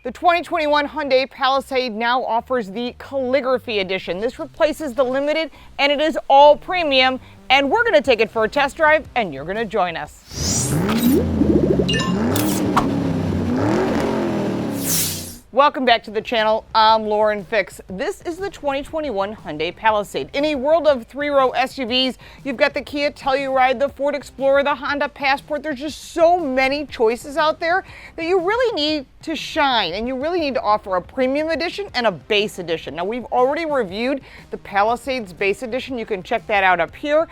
The 2021 Hyundai Palisade now offers the Calligraphy Edition. This replaces the Limited, and it is all premium. And we're going to take it for a test drive, and you're going to join us. Welcome back to the channel. I'm Lauren Fix. This is the 2021 Hyundai Palisade. In a world of three-row SUVs, you've got the Kia Telluride, the Ford Explorer, the Honda Passport. There's just so many choices out there that you really need to shine, and you really need to offer a premium edition and a base edition. Now, we've already reviewed the Palisade's base edition. You can check that out up here.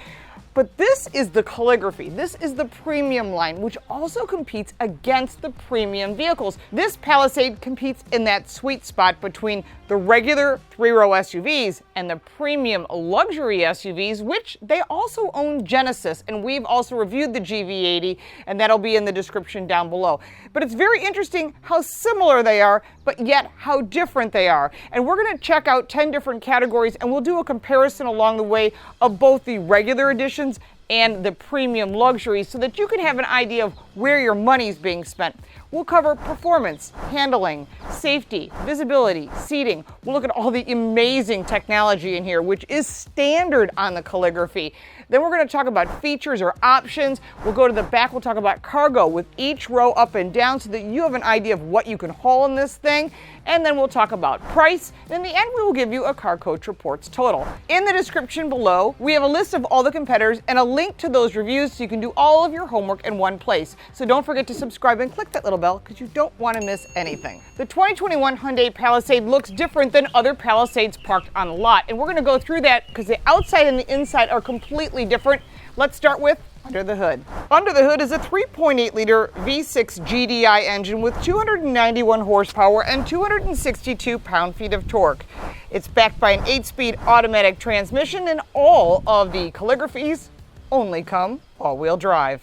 But this is the Calligraphy. This is the premium line, which also competes against the premium vehicles. This Palisade competes in that sweet spot between the regular three-row SUVs and the premium luxury SUVs, which they also own Genesis, and we've also reviewed the GV80, and that'll be in the description down below. But it's very interesting how similar they are, but yet how different they are. And we're going to check out 10 different categories, and we'll do a comparison along the way of both the regular editions and the premium luxury so that you can have an idea of where your money's being spent. We'll cover performance, handling, safety, visibility, seating. We'll look at all the amazing technology in here, which is standard on the Calligraphy. Then we're going to talk about features or options. We'll go to the back. We'll talk about cargo with each row up and down so that you have an idea of what you can haul in this thing. And then we'll talk about price. And in the end, we will give you a Car Coach Reports total. In the description below, we have a list of all the competitors and a link to those reviews so you can do all of your homework in one place. So don't forget to subscribe and click that little bell because you don't want to miss anything. The 2021 Hyundai Palisade looks different than other Palisades parked on the lot. And we're going to go through that because the outside and the inside are completely different. Let's start with under the hood. Under the hood is a 3.8-liter V6 GDI engine with 291 horsepower and 262 pound-feet of torque. It's backed by an 8-speed automatic transmission, and all of the Calligraphies only come all-wheel drive.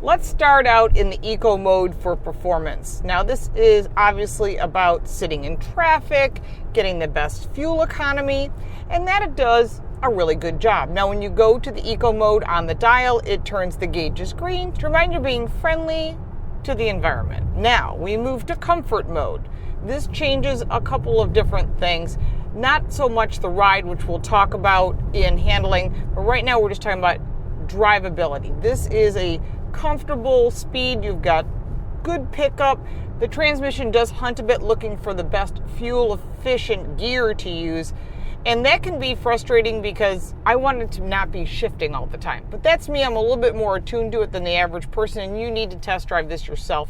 Let's start out in the eco mode for performance. Now, this is obviously about sitting in traffic, getting the best fuel economy, and that it does a really good job. Now, when you go to the eco mode on the dial, it turns the gauges green to remind you of being friendly to the environment. Now, we move to comfort mode. This changes a couple of different things. Not so much the ride, which we'll talk about in handling, but right now we're just talking about drivability. This is a comfortable speed. You've got good pickup. The transmission does hunt a bit looking for the best fuel efficient gear to use. And that can be frustrating because I want it to not be shifting all the time. But that's me. I'm a little bit more attuned to it than the average person, and you need to test drive this yourself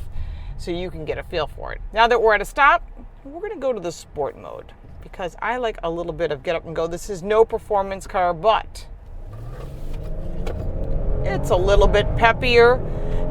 so you can get a feel for it. Now that we're at a stop, we're going to go to the sport mode because I like a little bit of get up and go. This is no performance car, but it's a little bit peppier.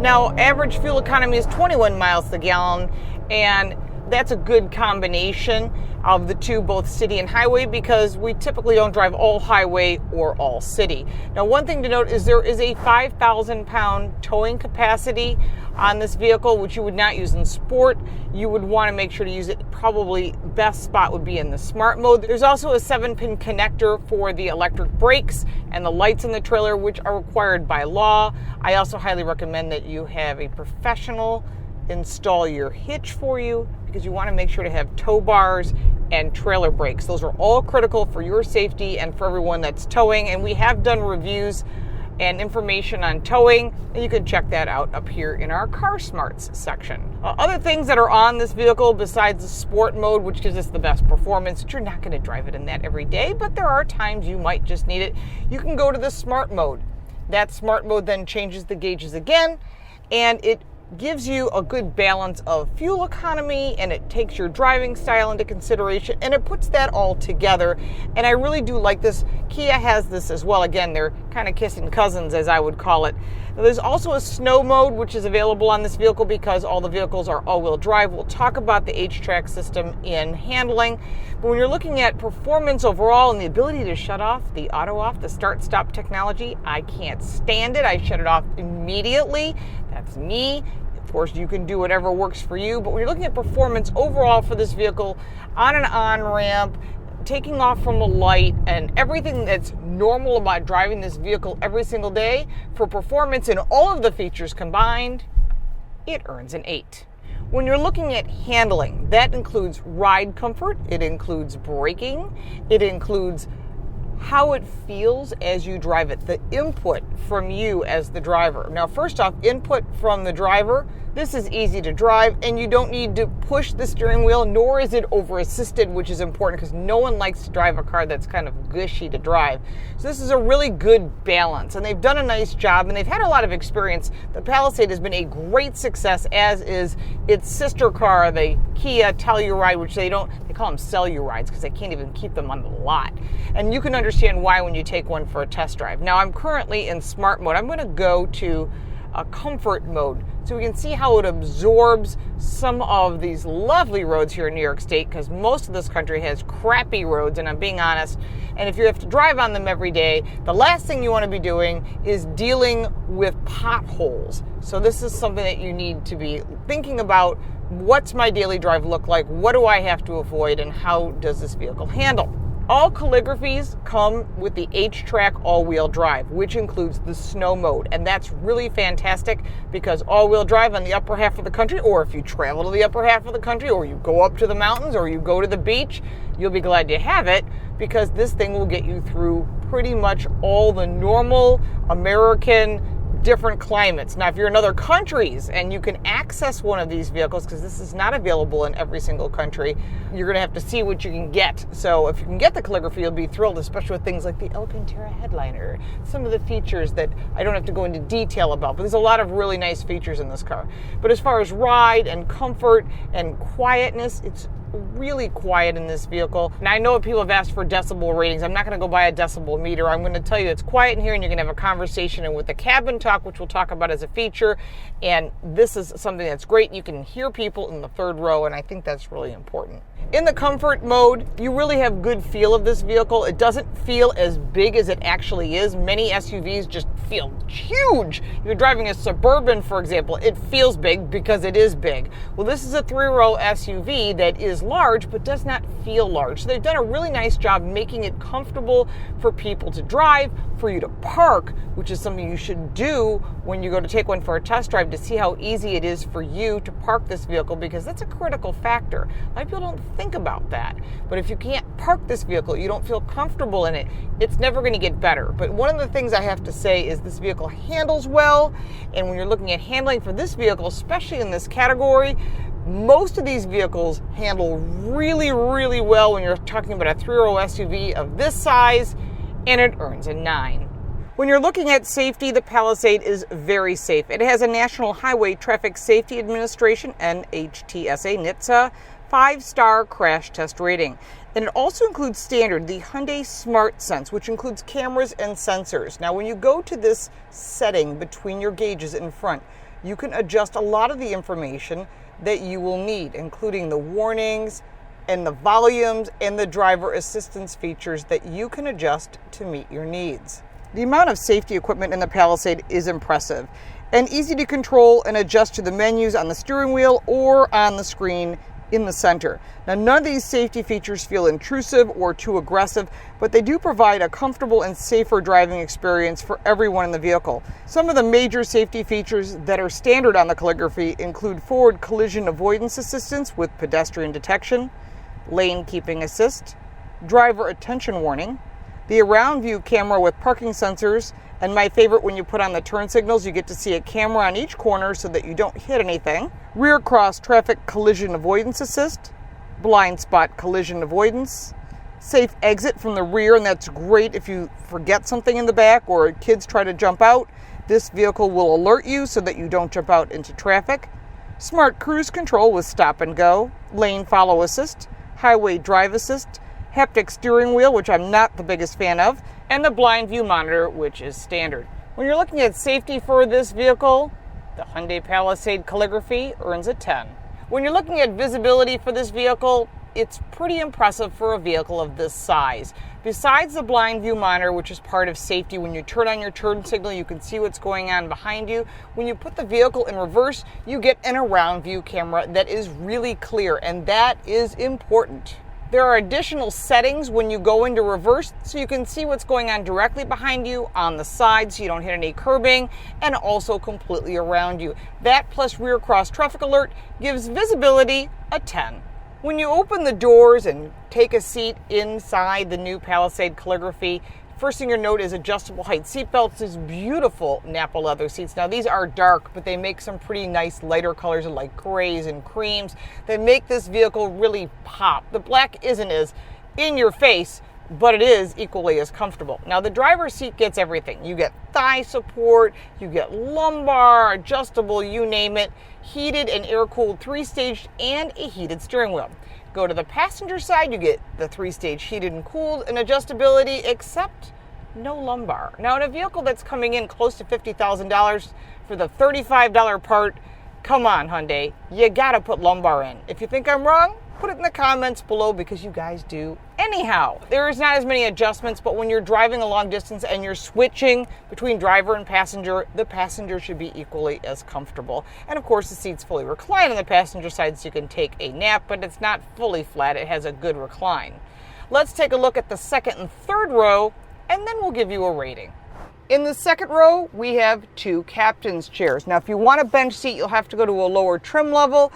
Now, average fuel economy is 21 miles per gallon, and that's a good combination of the two, both city and highway, because we typically don't drive all highway or all city. Now, one thing to note is there is a 5,000-pound towing capacity on this vehicle, which you would not use in sport. You would want to make sure to use it. Probably best spot would be in the smart mode. There's also a 7-pin connector for the electric brakes and the lights in the trailer, which are required by law. I also highly recommend that you have a professional install your hitch for you because you want to make sure to have tow bars and trailer brakes. Those are all critical for your safety and for everyone that's towing, and we have done reviews and information on towing, and you can check that out up here in our Car Smarts section. Other things that are on this vehicle besides the sport mode, which gives us the best performance, you're not going to drive it in that every day, but there are times you might just need it. You can go to the smart mode. That smart mode then changes the gauges again, and it gives you a good balance of fuel economy, and it takes your driving style into consideration, and it puts that all together. And I really do like this. Kia has this as well. Again, they're kind of kissing cousins, as I would call it. Now, there's also a snow mode, which is available on this vehicle because all the vehicles are all-wheel drive. We'll talk about the H-Track system in handling. But when you're looking at performance overall and the ability to shut off the auto-off, the start-stop technology, I can't stand it. I shut it off immediately. That's me. Of course, you can do whatever works for you, but when you're looking at performance overall for this vehicle, on an on-ramp, taking off from a light, and everything that's normal about driving this vehicle every single day, for performance and all of the features combined, it earns an 8. When you're looking at handling, that includes ride comfort, it includes braking, it includes how it feels as you drive it, the input from you as the driver. Now, first off, input from the driver. This is easy to drive, and you don't need to push the steering wheel, nor is it over-assisted, which is important because no one likes to drive a car that's kind of gushy to drive. So this is a really good balance, and they've done a nice job, and they've had a lot of experience. The Palisade has been a great success, as is its sister car, the Kia Telluride, which they call them Cellurides because they can't even keep them on the lot. And you can understand why when you take one for a test drive. Now, I'm currently in smart mode. I'm going to go to a comfort mode so we can see how it absorbs some of these lovely roads here in New York State, because most of this country has crappy roads, and I'm being honest, and if you have to drive on them every day, the last thing you want to be doing is dealing with potholes. So this is something that you need to be thinking about. What's my daily drive look like? What do I have to avoid, and how does this vehicle handle? All calligraphies come with the H-Track all-wheel drive, which includes the snow mode, and that's really fantastic because all-wheel drive on the upper half of the country, or if you travel to the upper half of the country, or you go up to the mountains, or you go to the beach, you'll be glad you have it because this thing will get you through pretty much all the normal American different climates. Now, if you're in other countries and you can access one of these vehicles, because this is not available in every single country, you're going to have to see what you can get. So if you can get the calligraphy, you'll be thrilled, especially with things like the Alcantara headliner, some of the features that I don't have to go into detail about, but there's a lot of really nice features in this car. But as far as ride and comfort and quietness, it's really quiet in this vehicle. Now, I know people have asked for decibel ratings. I'm not going to go buy a decibel meter. I'm going to tell you it's quiet in here, and you can have a conversation. And with the cabin talk, which we'll talk about as a feature, and this is something that's great. You can hear people in the third row, and I think that's really important. In the comfort mode, you really have good feel of this vehicle. It doesn't feel as big as it actually is. Many SUVs just feel huge. If you're driving a Suburban, for example, it feels big because it is big. Well, this is a 3-row SUV that is large but does not feel large. So they've done a really nice job making it comfortable for people to drive, for you to park, which is something you should do when you go to take one for a test drive to see how easy it is for you to park this vehicle, because that's a critical factor. A lot of people don't think about that. But if you can't park this vehicle, you don't feel comfortable in it, it's never going to get better. But one of the things I have to say is this vehicle handles well, and when you're looking at handling for this vehicle, especially in this category, most of these vehicles handle really, really well when you're talking about a 3-row SUV of this size, and it earns a 9. When you're looking at safety, the Palisade is very safe. It has a National Highway Traffic Safety Administration, NHTSA, NHTSA, 5-star crash test rating. And it also includes standard, the Hyundai Smart Sense, which includes cameras and sensors. Now, when you go to this setting between your gauges in front, you can adjust a lot of the information that you will need, including the warnings and the volumes and the driver assistance features that you can adjust to meet your needs. The amount of safety equipment in the Palisade is impressive and easy to control and adjust to the menus on the steering wheel or on the screen in the center. Now, none of these safety features feel intrusive or too aggressive, but they do provide a comfortable and safer driving experience for everyone in the vehicle. Some of the major safety features that are standard on the Calligraphy include forward collision avoidance assistance with pedestrian detection, lane keeping assist, driver attention warning, the around view camera with parking sensors, and my favorite, when you put on the turn signals, you get to see a camera on each corner so that you don't hit anything. Rear cross traffic collision avoidance assist, blind spot collision avoidance, safe exit from the rear, and that's great if you forget something in the back or kids try to jump out. This vehicle will alert you so that you don't jump out into traffic. Smart cruise control with stop and go, lane follow assist, highway drive assist, haptic steering wheel, which I'm not the biggest fan of, and the blind view monitor, which is standard. When you're looking at safety for this vehicle, the Hyundai Palisade Calligraphy earns a 10. When you're looking at visibility for this vehicle, it's pretty impressive for a vehicle of this size. Besides the blind view monitor, which is part of safety, when you turn on your turn signal, you can see what's going on behind you. When you put the vehicle in reverse, you get an around view camera that is really clear, and that is important. There are additional settings when you go into reverse, so you can see what's going on directly behind you, on the side, so you don't hit any curbing, and also completely around you. That plus rear cross traffic alert gives visibility a 10. When you open the doors and take a seat inside the new Palisade Calligraphy, first thing you'll note is adjustable height seat belts. These beautiful Napa leather seats. Now these are dark, but they make some pretty nice lighter colors like grays and creams that make this vehicle really pop. The black isn't as in your face, but it is equally as comfortable. Now the driver's seat gets everything. You get thigh support, you get lumbar, adjustable, you name it, heated and air-cooled 3-staged and a heated steering wheel. Go to the passenger side, you get the 3-stage heated and cooled and adjustability, except no lumbar. Now in a vehicle that's coming in close to $50,000 for the $35 part, come on Hyundai, you gotta put lumbar in. If you think I'm wrong, put it in the comments below because you guys do. Anyhow, there is not as many adjustments, but when you're driving a long distance and you're switching between driver and passenger, the passenger should be equally as comfortable. And of course, the seats fully recline on the passenger side so you can take a nap, but it's not fully flat. It has a good recline. Let's take a look at the second and third row, and then we'll give you a rating. In the second row, we have 2 captain's chairs. Now, if you want a bench seat, you'll have to go to a lower trim level,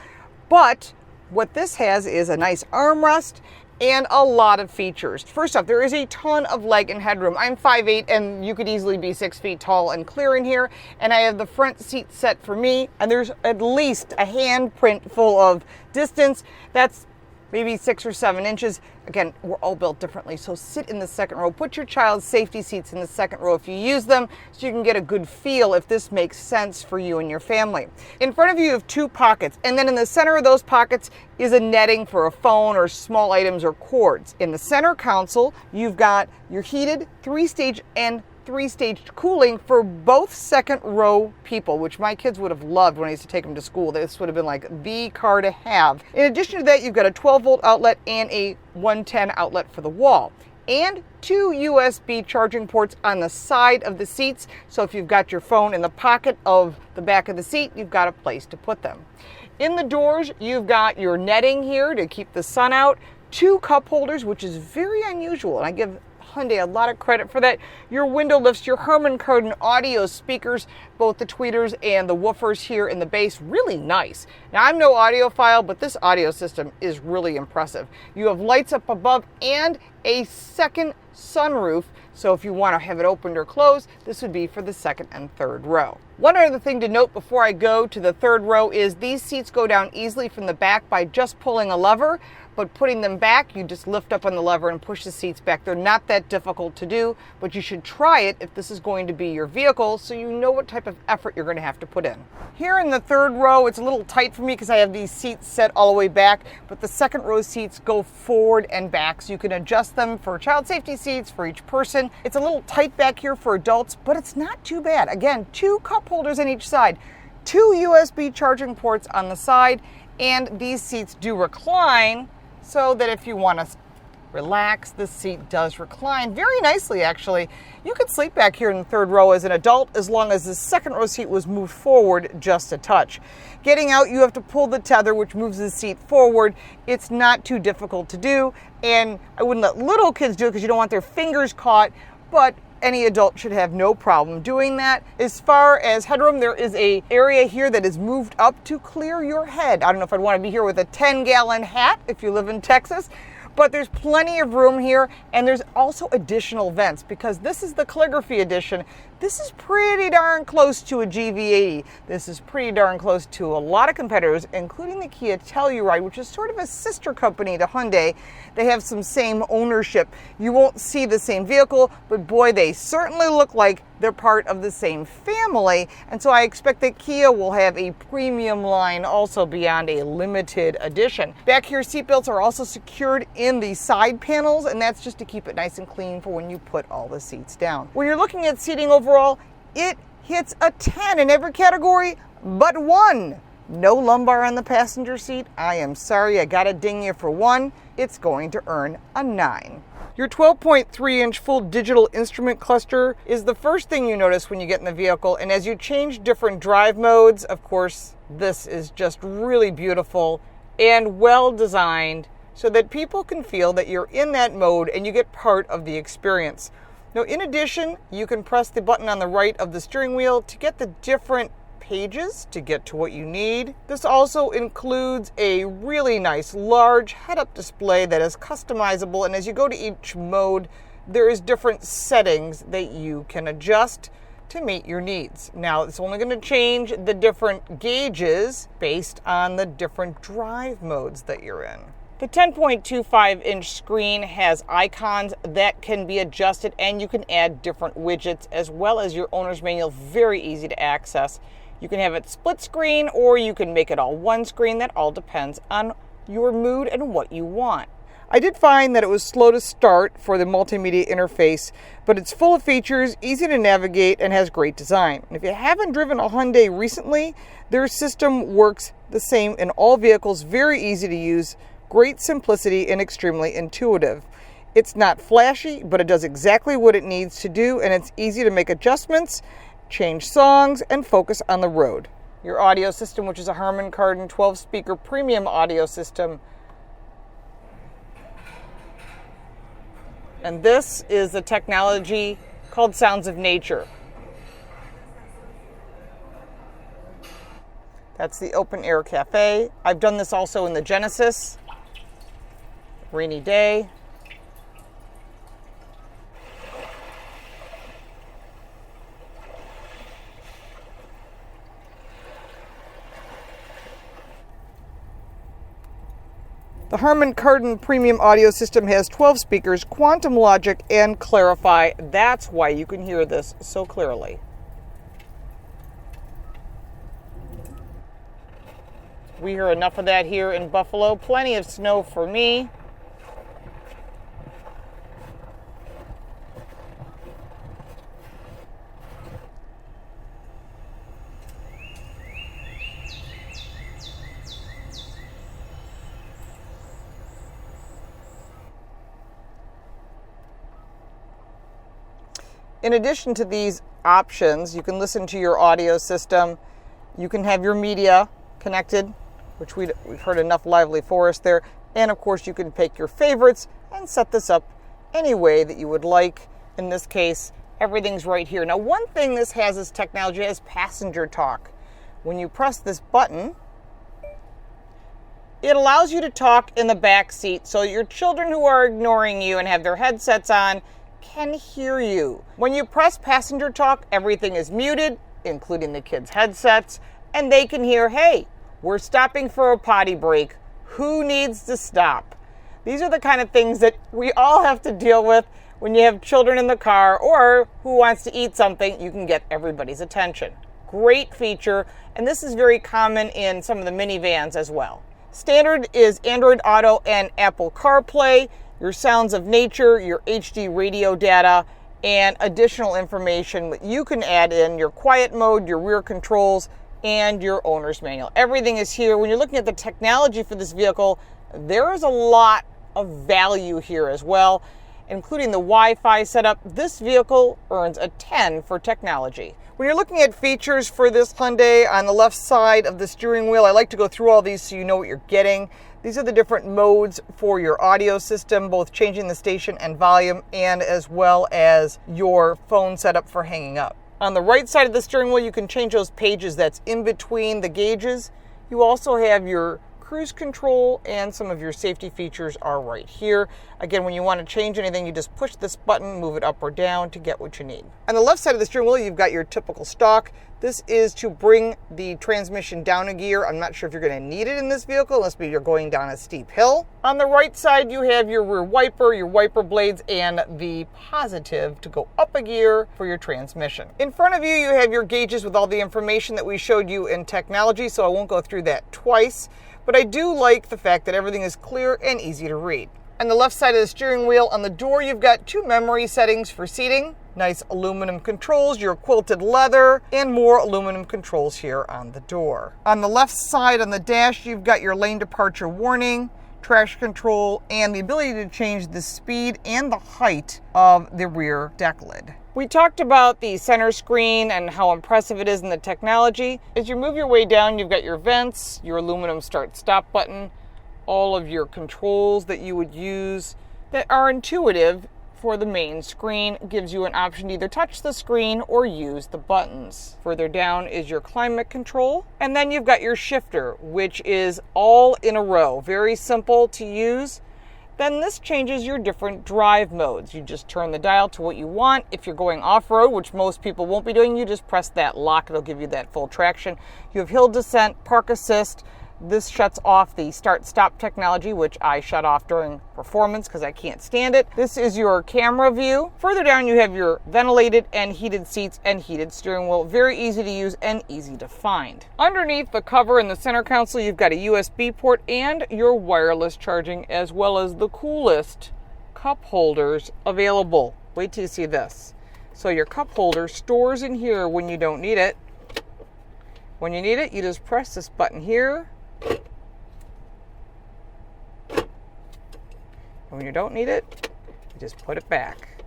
but what this has is a nice armrest and a lot of features. First off, there is a ton of leg and headroom. I'm 5'8", and you could easily be 6 feet tall and clear in here. And I have the front seat set for me, and there's at least a handprint full of distance. That's maybe 6 or 7 inches. Again, we're all built differently, so sit in the second row. Put your child's safety seats in the second row if you use them, so you can get a good feel if this makes sense for you and your family. In front of you, you have 2 pockets, and then in the center of those pockets is a netting for a phone or small items or cords. In the center console, you've got your heated 3-stage and 3-staged cooling for both second row people, which my kids would have loved when I used to take them to school. This would have been like the car to have. In addition to that, you've got a 12-volt outlet and a 110 outlet for the wall, and 2 USB charging ports on the side of the seats. So if you've got your phone in the pocket of the back of the seat, you've got a place to put them. In the doors, you've got your netting here to keep the sun out, 2 cup holders, which is very unusual, and I give Hyundai a lot of credit for that. Your window lifts, your Harman Kardon audio speakers, both the tweeters and the woofers here in the base, really nice. Now I'm no audiophile, but this audio system is really impressive. You have lights up above and a second sunroof, so if you want to have it opened or closed, this would be for the second and third row. One other thing to note before I go to the third row is these seats go down easily from the back by just pulling a lever, but putting them back, you just lift up on the lever and push the seats back. They're not that difficult to do, but you should try it if this is going to be your vehicle so you know what type of effort you're going to have to put in. Here in the third row, it's a little tight for me because I have these seats set all the way back, but the second row seats go forward and back, so you can adjust them for child safety seats for each person. It's a little tight back here for adults, but it's not too bad. Again, 2 cup holders on each side, 2 USB charging ports on the side, and these seats do recline, so that if you want to relax, this seat does recline very nicely, actually. You could sleep back here in the third row as an adult as long as the second row seat was moved forward just a touch. Getting out, you have to pull the tether, which moves the seat forward. It's not too difficult to do, and I wouldn't let little kids do it because you don't want their fingers caught, but any adult should have no problem doing that. As far as headroom, there is an area here that is moved up to clear your head. I don't know if I'd want to be here with a 10-gallon hat if you live in Texas, but there's plenty of room here, and there's also additional vents because this is the Calligraphy edition. This is pretty darn close to a GV80. This is pretty darn close to a lot of competitors, including the Kia Telluride, which is sort of a sister company to Hyundai. They have some same ownership. You won't see the same vehicle, but boy, they certainly look like they're part of the same family. And so I expect that Kia will have a premium line also beyond a limited edition. Back here, seatbelts are also secured in the side panels, and that's just to keep it nice and clean for when you put all the seats down. When you're looking at seating overall, it hits a 10 in every category but 1. No lumbar on the passenger seat. I am sorry, I gotta ding you for 1. It's going to earn a 9. Your 12.3-inch full digital instrument cluster is the first thing you notice when you get in the vehicle, and as you change different drive modes, of course, this is just really beautiful and well designed, so that people can feel that you're in that mode and you get part of the experience. Now, in addition, you can press the button on the right of the steering wheel to get the different pages to get to what you need. This also includes a really nice large head-up display that is customizable, and as you go to each mode, there is different settings that you can adjust to meet your needs. Now, it's only going to change the different gauges based on the different drive modes that you're in. The 10.25-inch screen has icons that can be adjusted, and you can add different widgets as well as your owner's manual, very easy to access. You can have it split screen or you can make it all one screen. That all depends on your mood and what you want. I did find that it was slow to start for the multimedia interface, but it's full of features, easy to navigate, and has great design. And if you haven't driven a Hyundai recently, their system works the same in all vehicles, very easy to use, great simplicity, and extremely intuitive. It's not flashy, but it does exactly what it needs to do, and it's easy to make adjustments, change songs, and focus on the road. Your audio system, which is a Harman Kardon 12-speaker premium audio system. And this is the technology called Sounds of Nature. That's the open air cafe. I've done this also in the Genesis. Rainy day. The Harman Kardon premium audio system has 12 speakers, quantum logic, and clarify. That's why you can hear this so clearly. We hear enough of that here in Buffalo. Plenty of snow for me. In addition to these options, you can listen to your audio system. You can have your media connected, which we've heard enough lively forest there. And of course, you can pick your favorites and set this up any way that you would like. In this case, everything's right here. Now, one thing this has is technology has passenger talk. When you press this button, it allows you to talk in the back seat so your children who are ignoring you and have their headsets on can hear you. When you press passenger talk, everything is muted, including the kids' headsets, and they can hear, hey, we're stopping for a potty break. Who needs to stop? These are the kind of things that we all have to deal with when you have children in the car or who wants to eat something. You can get everybody's attention. Great feature, and this is very common in some of the minivans as well. Standard is Android Auto and Apple CarPlay, your Sounds of Nature, your HD radio data, and additional information that you can add in your quiet mode, your rear controls, and your owner's manual. Everything is here. When you're looking at the technology for this vehicle, there is a lot of value here as well, including the Wi-Fi setup. This vehicle earns a 10 for technology. When you're looking at features for this Hyundai, on the left side of the steering wheel, I like to go through all these so you know what you're getting. These are the different modes for your audio system, both changing the station and volume, and as well as your phone setup for hanging up. On the right side of the steering wheel, you can change those pages that's in between the gauges. You also have your cruise control, and some of your safety features are right here. Again, when you want to change anything, you just push this button, move it up or down to get what you need. On the left side of the steering wheel, you've got your typical stock. This is to bring the transmission down a gear. I'm not sure if you're going to need it in this vehicle unless maybe you're going down a steep hill. On the right side, you have your rear wiper, your wiper blades, and the positive to go up a gear for your transmission. In front of you, you have your gauges with all the information that we showed you in technology, so I won't go through that twice. But I do like the fact that everything is clear and easy to read. On the left side of the steering wheel, on the door, you've got 2 memory settings for seating. Nice aluminum controls, your quilted leather, and more aluminum controls here on the door. On the left side on the dash, you've got your lane departure warning, traction control, and the ability to change the speed and the height of the rear deck lid. We talked about the center screen and how impressive it is in the technology. As you move your way down, you've got your vents, your aluminum start-stop button, all of your controls that you would use that are intuitive for the main screen. It gives you an option to either touch the screen or use the buttons. Further down is your climate control. And then you've got your shifter, which is all in a row. Very simple to use. Then this changes your different drive modes. You just turn the dial to what you want. If you're going off-road, which most people won't be doing, you just press that lock. It'll give you that full traction. You have hill descent, park assist. This shuts off the start-stop technology, which I shut off during performance because I can't stand it. This is your camera view. Further down, you have your ventilated and heated seats and heated steering wheel. Very easy to use and easy to find. Underneath the cover in the center console, you've got a USB port and your wireless charging, as well as the coolest cup holders available. Wait till you see this. So your cup holder stores in here when you don't need it. When you need it, you just press this button here. And when you don't need it, you just put it back.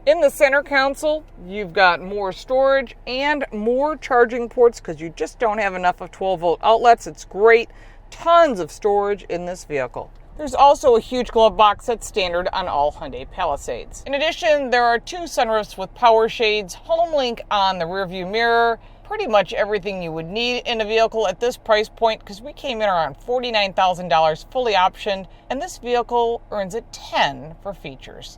In the center console, you've got more storage and more charging ports because you just don't have enough of 12-volt outlets. It's great. Tons of storage in this vehicle. There's also a huge glove box that's standard on all Hyundai Palisades. In addition, there are 2 sunroofs with power shades, HomeLink on the rearview mirror, pretty much everything you would need in a vehicle at this price point, because we came in around $49,000 fully optioned, and this vehicle earns a 10 for features.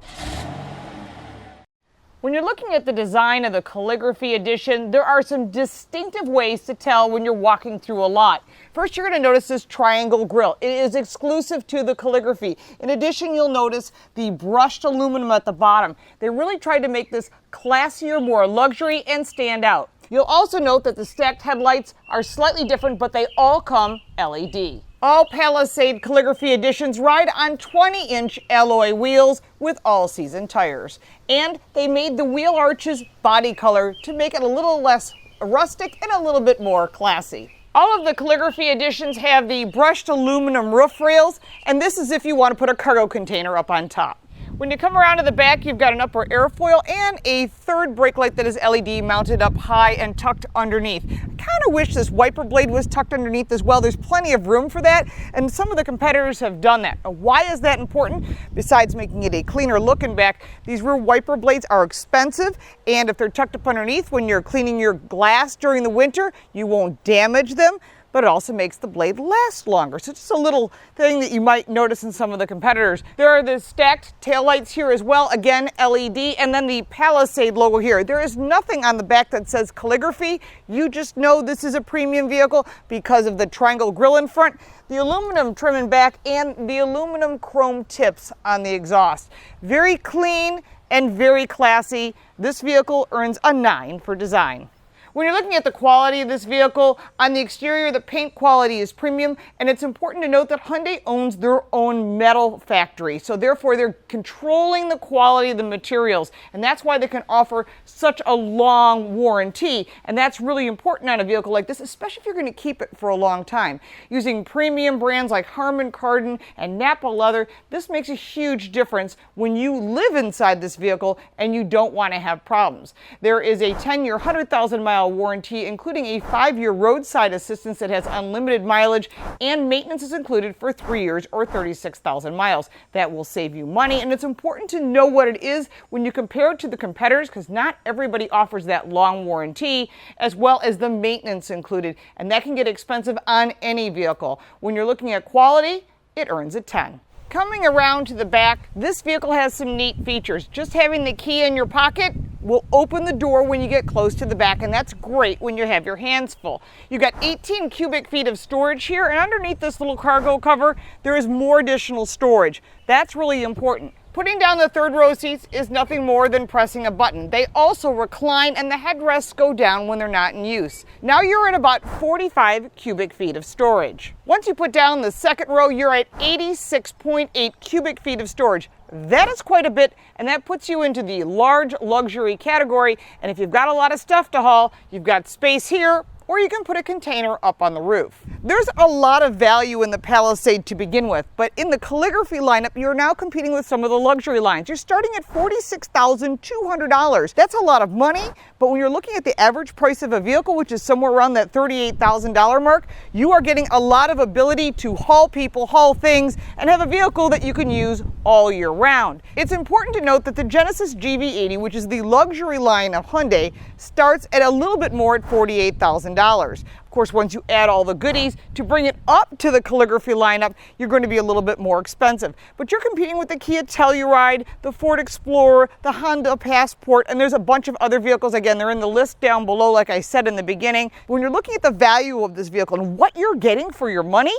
When you're looking at the design of the Calligraphy Edition, there are some distinctive ways to tell when you're walking through a lot. First, you're going to notice this triangle grille. It is exclusive to the Calligraphy. In addition, you'll notice the brushed aluminum at the bottom. They really tried to make this classier, more luxury, and stand out. You'll also note that the stacked headlights are slightly different, but they all come LED. All Palisade Calligraphy Editions ride on 20-inch alloy wheels with all-season tires. And they made the wheel arches body color to make it a little less rustic and a little bit more classy. All of the Calligraphy Editions have the brushed aluminum roof rails, and this is if you want to put a cargo container up on top. When you come around to the back, you've got an upper airfoil and a third brake light that is LED mounted up high and tucked underneath. I kind of wish this wiper blade was tucked underneath as well. There's plenty of room for that, and some of the competitors have done that. Why is that important? Besides making it a cleaner look in back, these rear wiper blades are expensive, and if they're tucked up underneath when you're cleaning your glass during the winter, you won't damage them. But it also makes the blade last longer. So just a little thing that you might notice in some of the competitors. There are the stacked taillights here as well, again LED, and then the Palisade logo here. There is nothing on the back that says Calligraphy. You just know this is a premium vehicle because of the triangle grille in front, the aluminum trim in back, and the aluminum chrome tips on the exhaust. Very clean and very classy. This vehicle earns a 9 for design. When you're looking at the quality of this vehicle, on the exterior, the paint quality is premium, and it's important to note that Hyundai owns their own metal factory, so therefore they're controlling the quality of the materials, and that's why they can offer such a long warranty, and that's really important on a vehicle like this, especially if you're going to keep it for a long time. Using premium brands like Harman Kardon and Napa Leather, this makes a huge difference when you live inside this vehicle and you don't want to have problems. There is a 10-year, 100,000-mile warranty, including a 5-year roadside assistance that has unlimited mileage, and maintenance is included for 3 years or 36,000 miles. That will save you money, and it's important to know what it is when you compare it to the competitors, because not everybody offers that long warranty, as well as the maintenance included, and that can get expensive on any vehicle. When you're looking at quality, it earns a 10. Coming around to the back, this vehicle has some neat features. Just having the key in your pocket will open the door when you get close to the back, and that's great when you have your hands full. You've got 18 cubic feet of storage here, and underneath this little cargo cover, there is more additional storage. That's really important. Putting down the third row seats is nothing more than pressing a button. They also recline, and the headrests go down when they're not in use. Now you're at about 45 cubic feet of storage. Once you put down the second row, you're at 86.8 cubic feet of storage. That is quite a bit, and that puts you into the large luxury category. And if you've got a lot of stuff to haul, you've got space here or you can put a container up on the roof. There's a lot of value in the Palisade to begin with, but in the Calligraphy lineup, you're now competing with some of the luxury lines. You're starting at $46,200. That's a lot of money, but when you're looking at the average price of a vehicle, which is somewhere around that $38,000 mark, you are getting a lot of ability to haul people, haul things, and have a vehicle that you can use all year round. It's important to note that the Genesis GV80, which is the luxury line of Hyundai, starts at a little bit more at $48,000. Of course, once you add all the goodies to bring it up to the Calligraphy lineup, you're going to be a little bit more expensive. But you're competing with the Kia Telluride, the Ford Explorer, the Honda Passport, and there's a bunch of other vehicles. Again, they're in the list down below, like I said in the beginning. When you're looking at the value of this vehicle and what you're getting for your money,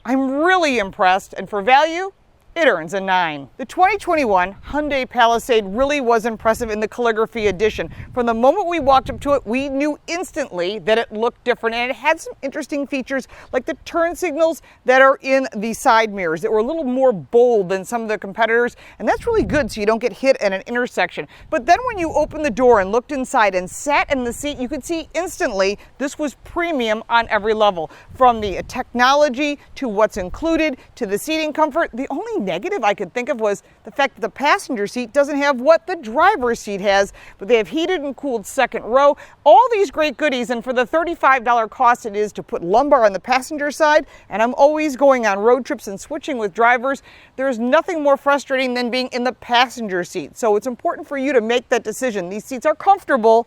I'm really impressed. And for value, it earns a 9. The 2021 Hyundai Palisade really was impressive in the Calligraphy edition. From the moment we walked up to it, we knew instantly that it looked different, and it had some interesting features like the turn signals that are in the side mirrors that were a little more bold than some of the competitors, and that's really good so you don't get hit at an intersection. But then when you opened the door and looked inside and sat in the seat, you could see instantly this was premium on every level. From the technology to what's included to the seating comfort, the only negative I could think of was the fact that the passenger seat doesn't have what the driver's seat has, but they have heated and cooled second row. All these great goodies, and for the $35 cost it is to put lumbar on the passenger side, and I'm always going on road trips and switching with drivers, there's nothing more frustrating than being in the passenger seat. So it's important for you to make that decision. These seats are comfortable,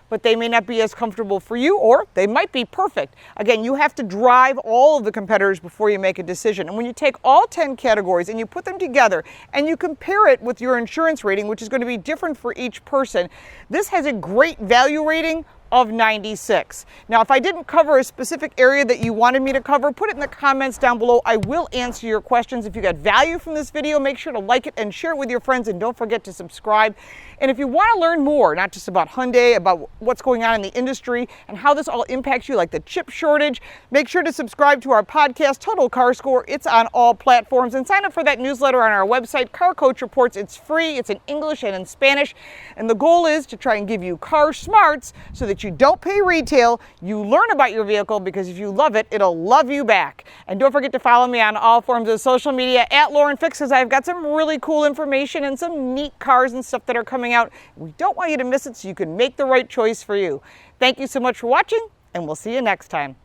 but they may not be as comfortable for you, or they might be perfect. Again, you have to drive all of the competitors before you make a decision. And when you take all 10 categories and you put them together and you compare it with your insurance rating, which is going to be different for each person, this has a great value rating of 96. Now, if I didn't cover a specific area that you wanted me to cover, put it in the comments down below. I will answer your questions. If you got value from this video, make sure to like it and share it with your friends, and don't forget to subscribe. And if you want to learn more, not just about Hyundai, about what's going on in the industry and how this all impacts you, like the chip shortage, make sure to subscribe to our podcast, Total Car Score. It's on all platforms, and sign up for that newsletter on our website, Car Coach Reports. It's free. It's in English and in Spanish. And the goal is to try and give you car smarts so that you don't pay retail, you learn about your vehicle, because if you love it, it'll love you back. And don't forget to follow me on all forms of social media at Lauren Fix, because I've got some really cool information and some neat cars and stuff that are coming out. We don't want you to miss it so you can make the right choice for you. Thank you so much for watching, and we'll see you next time.